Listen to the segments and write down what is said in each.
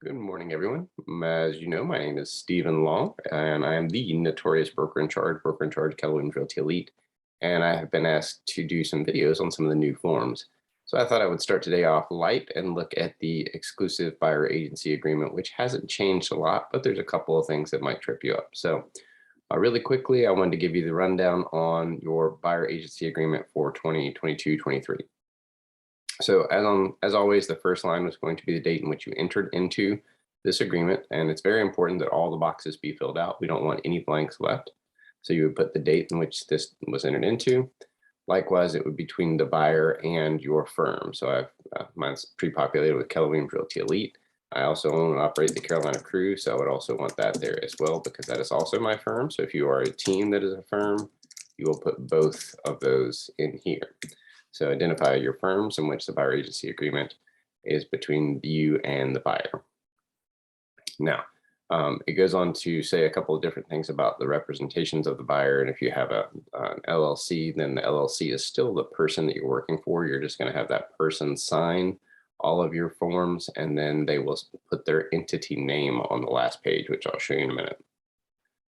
Good morning, everyone. As you know, my name is Stephen Long, and I am the notorious broker in charge, Keller Williams Realty Elite. And I have been asked to do some videos on some of the new forms. So I thought I would start today off light and look at the exclusive buyer agency agreement, which hasn't changed a lot, but there's a couple of things that might trip you up. So really quickly, I wanted to give you the rundown on your buyer agency agreement for 2022-23. So as always, the first line was going to be the date in which you entered into this agreement, and it's very important that all the boxes be filled out. We don't want any blanks left. So you would put the date in which this was entered into. Likewise, it would be between the buyer and your firm. So mine's pre-populated with Keller Williams Realty Elite. I also own and operate the Carolina Cruise, so I would also want that there as well because that is also my firm. So if you are a team that is a firm, you will put both of those in here. So identify your firms in which the buyer agency agreement is between you and the buyer. Now, it goes on to say a couple of different things about the representations of the buyer. And if you have an LLC, then the LLC is still the person that you're working for. You're just going to have that person sign all of your forms, and then they will put their entity name on the last page, which I'll show you in a minute.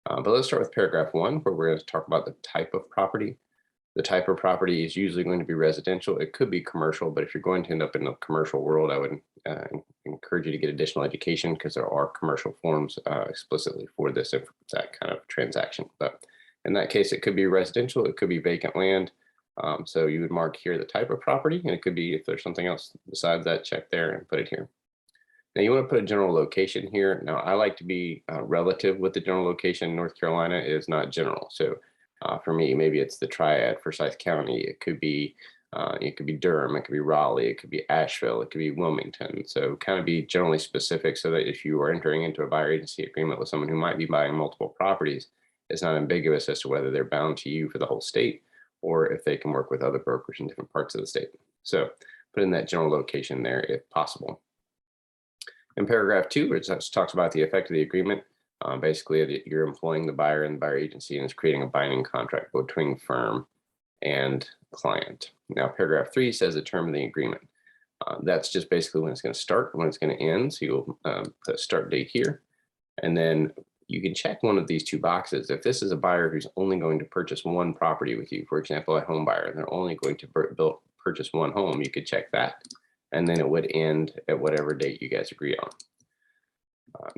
But let's start with paragraph 1, where we're going to talk about the type of property. The type of property is usually going to be residential. It could be commercial, but if you're going to end up in the commercial world, I would encourage you to get additional education because there are commercial forms explicitly for that kind of transaction. But in that case, it could be residential. It could be vacant land. So you would mark here the type of property, and it could be if there's something else besides that, check there and put it here. Now you want to put a general location here. Now I like to be relative with the general location. North Carolina is not general. So for me, maybe it's the Triad, Forsyth County. It could be Durham. It could be Raleigh. It could be Asheville. It could be Wilmington. So kind of be generally specific so that if you are entering into a buyer agency agreement with someone who might be buying multiple properties, it's not ambiguous as to whether they're bound to you for the whole state or if they can work with other brokers in different parts of the state. So put in that general location there if possible. In paragraph 2, it talks about the effect of the agreement. Basically, you're employing the buyer and the buyer agency, and it's creating a binding contract between firm and client. Now, paragraph 3 says the term of the agreement. That's just basically when it's going to start, when it's going to end. So you'll put a start date here, and then you can check one of these two boxes. If this is a buyer who's only going to purchase one property with you, for example, a home buyer, and they're only going to purchase one home, you could check that, and then it would end at whatever date you guys agree on.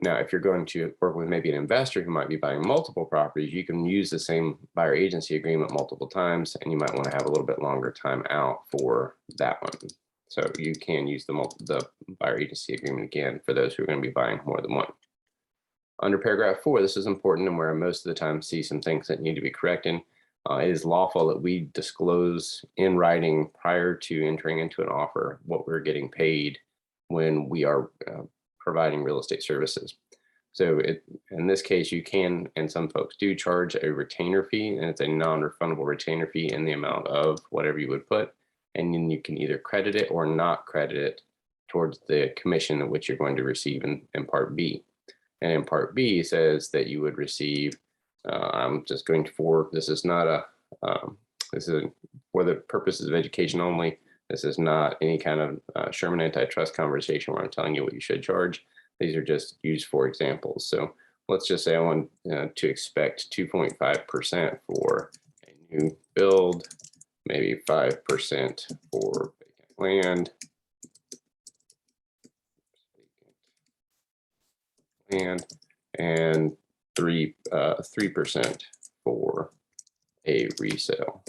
Now, if you're going to work with maybe an investor who might be buying multiple properties, you can use the same buyer agency agreement multiple times, and you might want to have a little bit longer time out for that one. So you can use the buyer agency agreement again for those who are going to be buying more than one. Under paragraph 4, this is important and where I most of the time see some things that need to be corrected. It is lawful that we disclose in writing prior to entering into an offer what we're getting paid when we are providing real estate services. So in this case, you can, and some folks do, charge a retainer fee, and it's a non-refundable retainer fee in the amount of whatever you would put, and then you can either credit it or not credit it towards the commission of which you're going to receive in Part B. And in Part B says that you would receive, I'm just going for, this is not this is for the purposes of education only. This is not any kind of Sherman antitrust conversation where I'm telling you what you should charge. These are just used for examples. So let's just say I want to expect 2.5% for a new build, maybe 5% for vacant land, and 3% for a resale.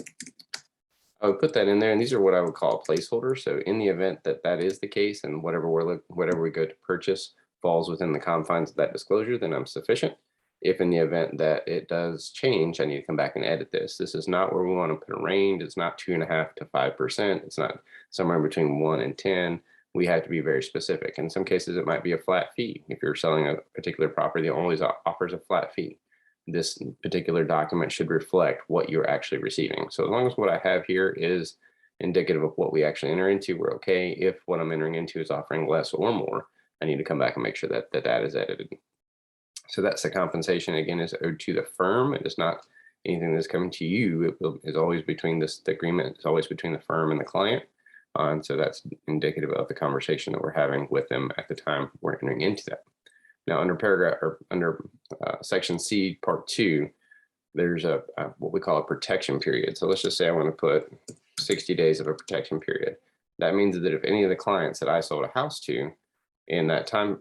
I would put that in there, and these are what I would call a placeholder. So in the event that that is the case, and whatever we go to purchase falls within the confines of that disclosure, then I'm sufficient. If in the event that it does change, I need to come back and edit this. This is not where we want to put a range. It's not 2.5% to 5%. It's not somewhere between 1 and 10. We have to be very specific. In some cases, it might be a flat fee. If you're selling a particular property that always offers a flat fee, this particular document should reflect what you're actually receiving. So as long as what I have here is indicative of what we actually enter into, we're okay. If what I'm entering into is offering less or more, I need to come back and make sure that that is edited. So that's the compensation, again, is owed to the firm. It is not anything that's coming to you. It is always between the agreement is always between the firm and the client. And so that's indicative of the conversation that we're having with them at the time we're entering into that. Now, under section C, part 2, there's a what we call a protection period. So let's just say I want to put 60 days of a protection period. That means that if any of the clients that I sold a house to in that time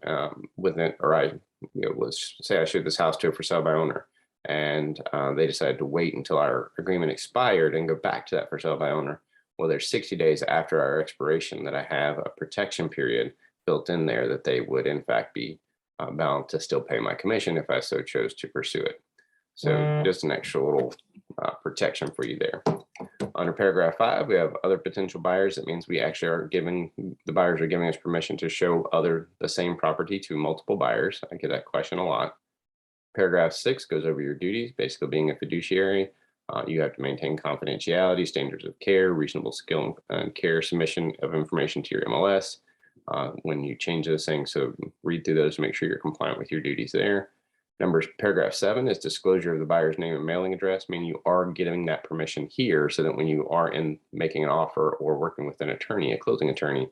within, or I, let's say I showed this house to a for sale by owner, and they decided to wait until our agreement expired and go back to that for sale by owner. Well, there's 60 days after our expiration that I have a protection period built in there that they would in fact be bound to still pay my commission if I so chose to pursue it. So just an extra little protection for you there. Under paragraph 5, we have other potential buyers. That means we actually are giving, the buyers are giving us permission to show the same property to multiple buyers. I get that question a lot. Paragraph 6 goes over your duties, basically being a fiduciary. You have to maintain confidentiality, standards of care, reasonable skill and care, submission of information to your MLS when you change those things. So read through those to make sure you're compliant with your duties there. Paragraph 7 is disclosure of the buyer's name and mailing address, meaning you are getting that permission here so that when you are making an offer or working with an attorney, a closing attorney,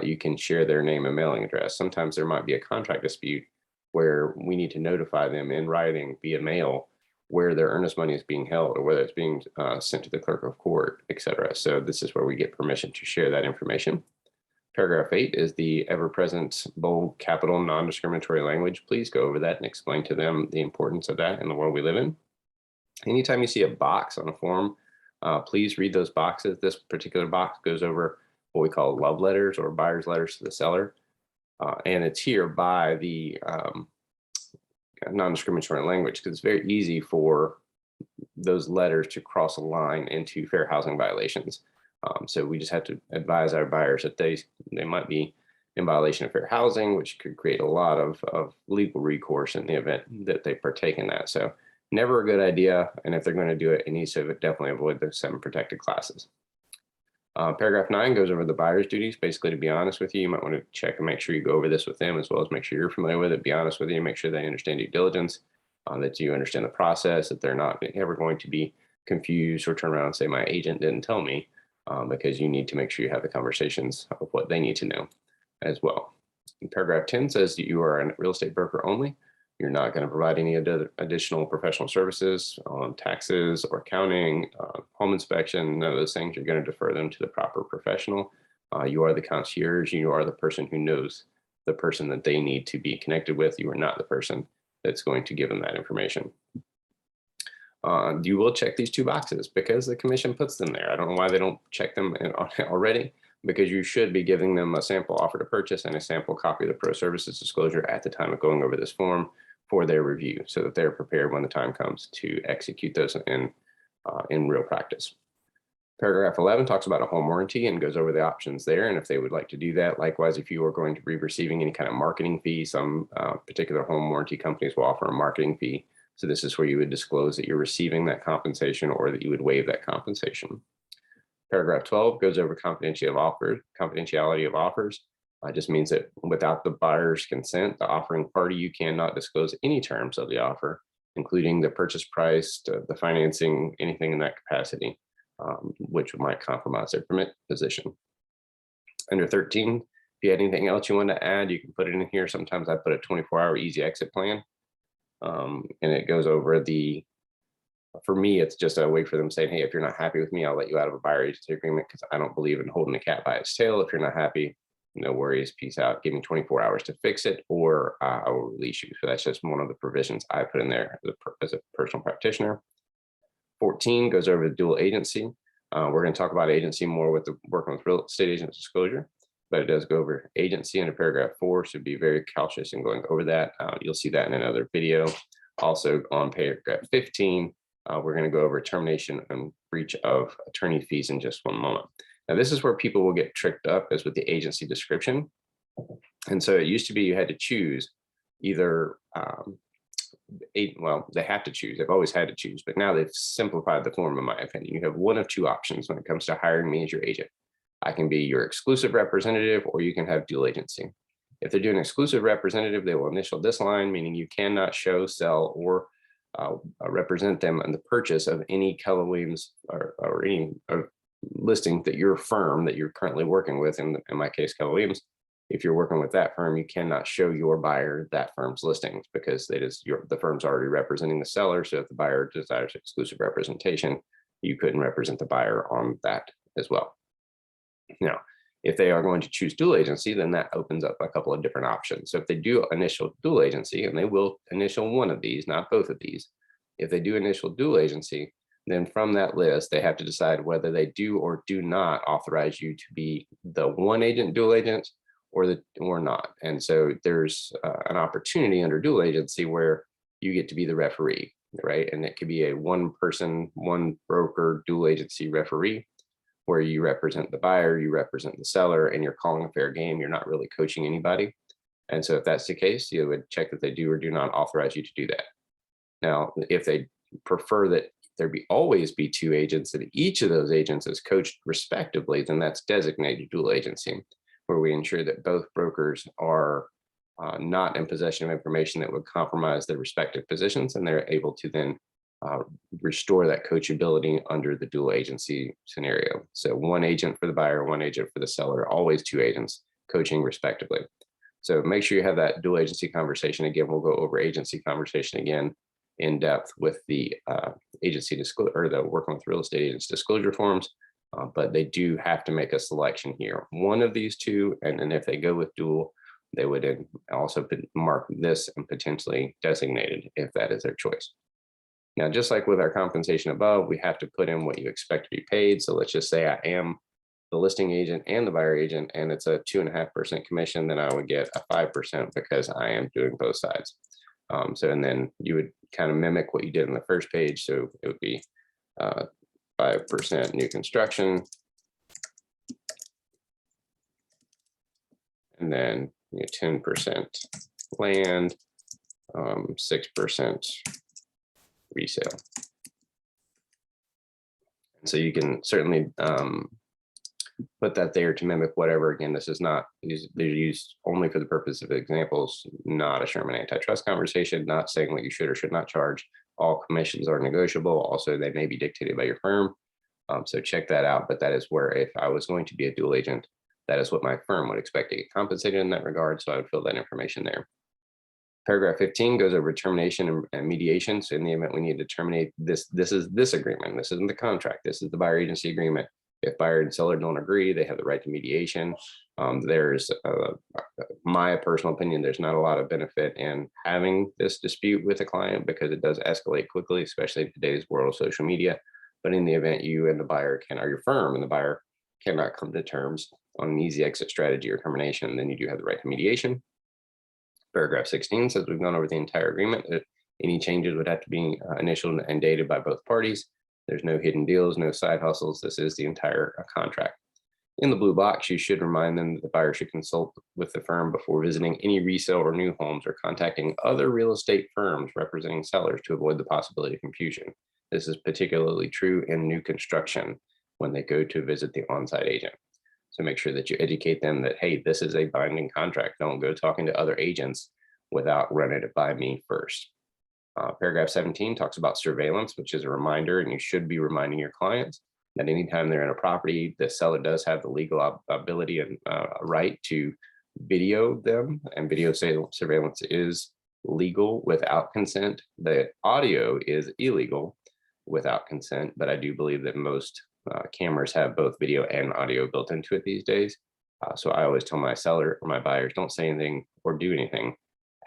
you can share their name and mailing address. Sometimes there might be a contract dispute where we need to notify them in writing via mail where their earnest money is being held or whether it's being sent to the clerk of court, et cetera. So this is where we get permission to share that information. Paragraph 8 is the ever-present bold, capital, non-discriminatory language. Please go over that and explain to them the importance of that in the world we live in. Anytime you see a box on a form, please read those boxes. This particular box goes over what we call love letters or buyer's letters to the seller. And it's here by the non-discriminatory language because it's very easy for those letters to cross a line into fair housing violations. So we just have to advise our buyers that they might be in violation of fair housing, which could create a lot of legal recourse in the event that they partake in that. So never a good idea. And if they're going to do it, it needs to definitely avoid the 7 protected classes. Paragraph 9 goes over the buyer's duties. Basically, to be honest with you, you might want to check and make sure you go over this with them as well as make sure you're familiar with it. Be honest with you, make sure they understand due diligence, that you understand the process, that they're not ever going to be confused or turn around and say, my agent didn't tell me. Because you need to make sure you have the conversations of what they need to know as well. And paragraph 10 says that you are a real estate broker only. You're not going to provide any additional professional services on taxes or accounting, home inspection, none of those things. You're going to defer them to the proper professional. You are the concierge. You are the person who knows the person that they need to be connected with. You are not the person that's going to give them that information. You will check these 2 boxes because the commission puts them there. I don't know why they don't check them already, because you should be giving them a sample offer to purchase and a sample copy of the pro services disclosure at the time of going over this form for their review so that they're prepared when the time comes to execute those in real practice. Paragraph 11 talks about a home warranty and goes over the options there. And if they would like to do that, likewise, if you are going to be receiving any kind of marketing fee, some particular home warranty companies will offer a marketing fee. So this is where you would disclose that you're receiving that compensation or that you would waive that compensation. Paragraph 12 goes over confidentiality of offers. It just means that without the buyer's consent, the offering party, you cannot disclose any terms of the offer, including the purchase price, the financing, anything in that capacity, which might compromise their permit position. Under 13, if you had anything else you want to add, you can put it in here. Sometimes I put a 24-hour easy exit plan. And it goes over for me, it's just a way for them saying, hey, if you're not happy with me, I'll let you out of a buyer agency agreement because I don't believe in holding a cat by its tail. If you're not happy, no worries, peace out. Give me 24 hours to fix it or I will release you. So that's just one of the provisions I put in there as a personal practitioner. 14 goes over the dual agency. We're going to talk about agency more with the working with real estate agents disclosure, but it does go over agency under paragraph 4. So be very cautious in going over that. You'll see that in another video. Also on paragraph 15, we're going to go over termination and breach of attorney fees in just one moment. Now, this is where people will get tricked up is with the agency description. And so it used to be you had to choose either, well, they have to choose. They've always had to choose, but now they've simplified the form, in my opinion. You have one of 2 options when it comes to hiring me as your agent. I can be your exclusive representative, or you can have dual agency. If they're doing exclusive representative, they will initial this line, meaning you cannot show, sell, or represent them in the purchase of any Keller Williams or any listing that your firm that you're currently working with, in my case, Keller Williams, if you're working with that firm, you cannot show your buyer that firm's listings because the firm's already representing the seller. So if the buyer desires exclusive representation, you couldn't represent the buyer on that as well. Now, if they are going to choose dual agency, then that opens up a couple of different options. So if they do initial dual agency, and they will initial one of these, not both of these, if they do initial dual agency, then from that list, they have to decide whether they do or do not authorize you to be the one agent dual agent or not. And so there's an opportunity under dual agency where you get to be the referee, right? And it could be a one person, one broker dual agency referee, where you represent the buyer, you represent the seller, and you're calling a fair game. You're not really coaching anybody. And so if that's the case, you would check that they do or do not authorize you to do that. Now, if they prefer that there always be two agents and each of those agents is coached respectively, then that's designated dual agency, where we ensure that both brokers are not in possession of information that would compromise their respective positions, and they're able to then restore that coachability under the dual agency scenario. So one agent for the buyer, one agent for the seller, always two agents coaching respectively. So make sure you have that dual agency conversation. Again, we'll go over agency conversation again in depth with the agency disclosure, or the working with real estate agents disclosure forms, but they do have to make a selection here. One of these two, and then if they go with dual, they would also mark this and potentially designated if that is their choice. Now, just like with our compensation above, we have to put in what you expect to be paid. So let's just say I am the listing agent and the buyer agent, and it's a 2.5% commission, then I would get a 5% because I am doing both sides. And then you would kind of mimic what you did in the first page. So it would be 5% new construction, and then 10% land, 6% resale. And so you can certainly put that there to mimic whatever. Again, this is not, they're used only for the purpose of examples, not a Sherman antitrust conversation, not saying what you should or should not charge. All commissions are negotiable. Also, they may be dictated by your firm. So check that out. But that is where, if I was going to be a dual agent, that is what my firm would expect to get compensated in that regard. So I would fill that information there. Paragraph 15 goes over termination and mediation. So in the event we need to terminate this is this agreement. This isn't the contract. This is the buyer agency agreement. If buyer and seller don't agree, they have the right to mediation. There's my personal opinion, there's not a lot of benefit in having this dispute with a client because it does escalate quickly, especially in today's world of social media. But in the event you and the buyer or your firm and the buyer cannot come to terms on an easy exit strategy or termination, then you do have the right to mediation. Paragraph 16 says we've gone over the entire agreement. Any changes would have to be initialed and dated by both parties. There's no hidden deals, no side hustles. This is the entire contract. In the blue box, you should remind them that the buyer should consult with the firm before visiting any resale or new homes or contacting other real estate firms representing sellers to avoid the possibility of confusion. This is particularly true in new construction when they go to visit the on-site agent. So make sure that you educate them that, hey, this is a binding contract. Don't go talking to other agents without running it by me first. Paragraph 17 talks about surveillance, which is a reminder, and you should be reminding your clients that anytime they're in a property, the seller does have the legal ability and right to video them, and video surveillance is legal without consent. The audio is illegal without consent, but I do believe that most cameras have both video and audio built into it these days. So I always tell my seller or my buyers, don't say anything or do anything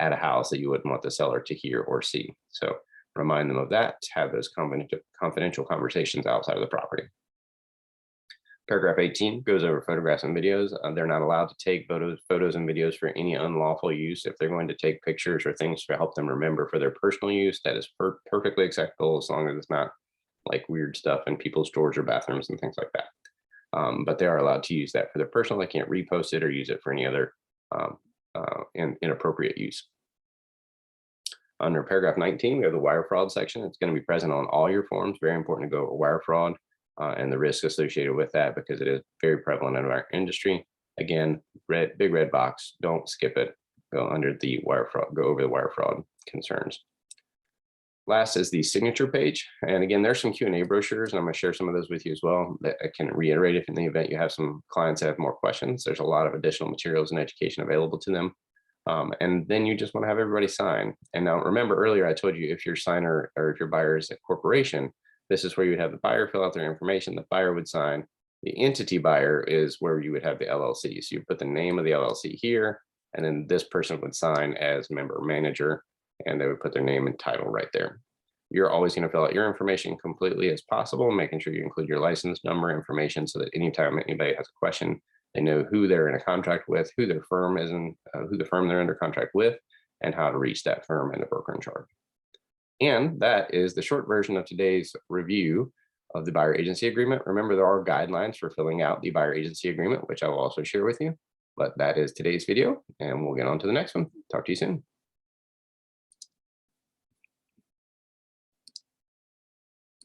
at a house that you wouldn't want the seller to hear or see. So remind them of that, have those confidential conversations outside of the property. Paragraph 18 goes over photographs and videos. They're not allowed to take photos and videos for any unlawful use. If they're going to take pictures or things to help them remember for their personal use, that is perfectly acceptable as long as it's not like weird stuff in people's drawers or bathrooms and things like that. But they are allowed to use that for their personal. They can't repost it or use it for any other inappropriate use. Under paragraph 19, we have the wire fraud section. It's going to be present on all your forms. Very important to go over wire fraud and the risk associated with that because it is very prevalent in our industry. Again, big red box, don't skip it. Go under the wire fraud, go over the wire fraud concerns. Last is the signature page. And again, there's some Q&A brochures, and I'm going to share some of those with you as well that I can reiterate if in the event you have some clients that have more questions. There's a lot of additional materials and education available to them. And then you just want to have everybody sign. And now remember earlier, I told you if your signer or if your buyer is a corporation, this is where you would have the buyer fill out their information, the buyer would sign. The entity buyer is where you would have the LLC. So you put the name of the LLC here, and then this person would sign as member manager, and they would put their name and title right there. You're always going to fill out your information completely as possible, making sure you include your license number information so that anytime anybody has a question, they know who they're in a contract with, who their firm is in, who the firm they're under contract with, and how to reach that firm and the broker in charge. And that is the short version of today's review of the buyer agency agreement. Remember, there are guidelines for filling out the buyer agency agreement, which I will also share with you. But that is today's video, and we'll get on to the next one. Talk to you soon.